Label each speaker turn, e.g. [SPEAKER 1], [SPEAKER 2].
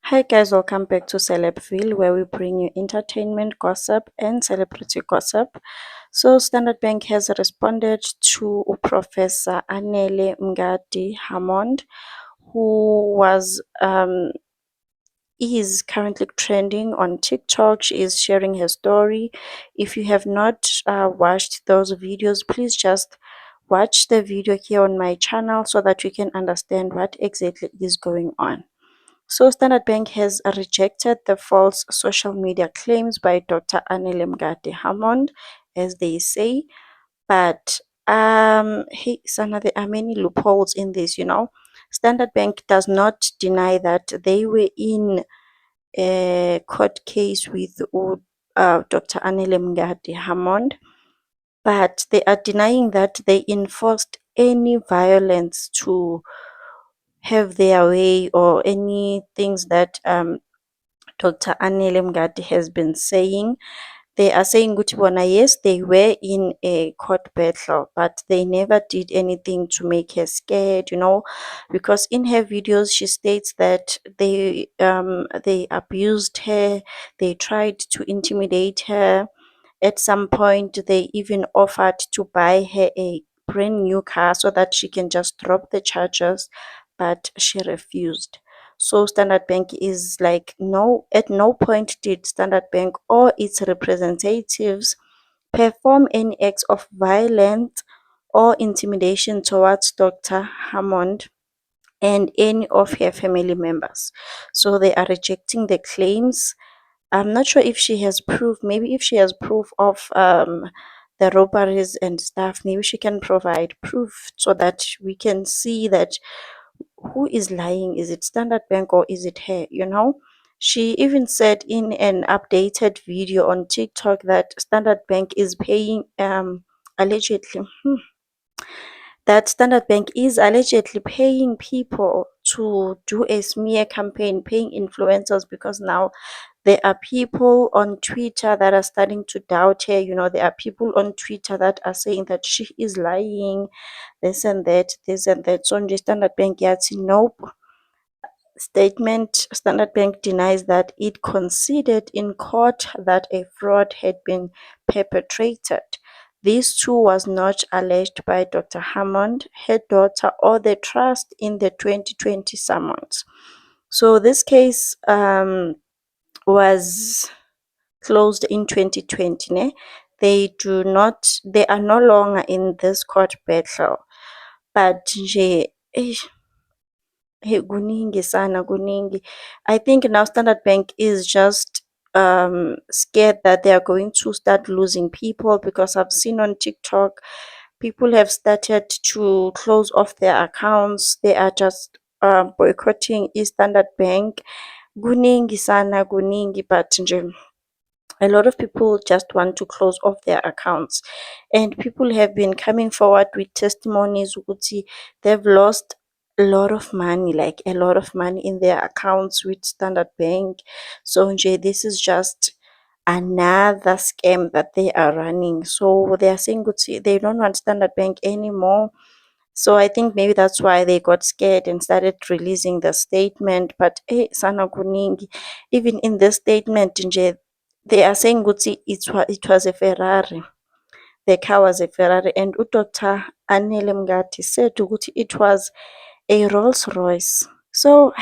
[SPEAKER 1] Hi guys, welcome back to Celebville, where we bring you entertainment gossip and celebrity gossip. So Standard Bank has responded to Professor Anele Mngadi Hammond, who is currently trending on TikTok. She is sharing her story. If you have not watched those videos, please just watch the video here on my channel so that you can understand what exactly is going on. So Standard Bank has rejected the false social media claims by Dr. Anele Mngadi Hammond, as they say. But hey, Sana, there are many loopholes in this. Standard Bank does not deny that they were in a court case with Dr. Anele Mngadi Hammond, but they are denying that they enforced any violence to have their way or any things that Dr. Anele Mngadi has been saying. They are saying Gutibona, yes, they were in a court battle, but they never did anything to make her scared, because in her videos she states that they abused her, they tried to intimidate her. At some point, they even offered to buy her a brand new car so that she can just drop the charges, but she refused. So Standard Bank is like, no, at no point did Standard Bank or its representatives perform any acts of violence or intimidation towards Dr. Hammond and any of her family members. So they are rejecting the claims. I'm not sure if she has proof. Maybe if she has proof of the robberies and stuff, maybe she can provide proof so that we can see that who is lying. Is it Standard Bank or is it her? She even said in an updated video on TikTok that Standard Bank is paying allegedly that Standard Bank is allegedly paying people to do a smear campaign, paying influencers, because now there are people on Twitter that are starting to doubt her. There are people on Twitter that are saying that she is lying, this and that, this and that. So nje Standard Bank yathi nope. Statement: Standard Bank denies that it conceded in court that a fraud had been perpetrated. This too was not alleged by Dr. Hammond, her daughter, or the trust in the 2020 summons. So this case was closed in 2020. They are no longer in this court battle. But nje, hey, kuningi sana, kuningi. I think now Standard Bank is just scared that they are going to start losing people, because I've seen on TikTok people have started to close off their accounts. They are just boycotting Standard Bank. Kuningi sana, kuningi, but nje a lot of people just want to close off their accounts, and people have been coming forward with testimonies ukuthi they've lost a lot of money, like a lot of money in their accounts with Standard Bank. So nje, this is just another scam that they are running. So they are saying ukuthi they don't want Standard Bank anymore. So I think maybe that's why they got scared and started releasing the statement. But sana kuningi, even in the statement nje, they are saying ukuthi it was a Ferrari. The car was a Ferrari, and Dr. Anele Mngadi said ukuthi it was a Rolls Royce. So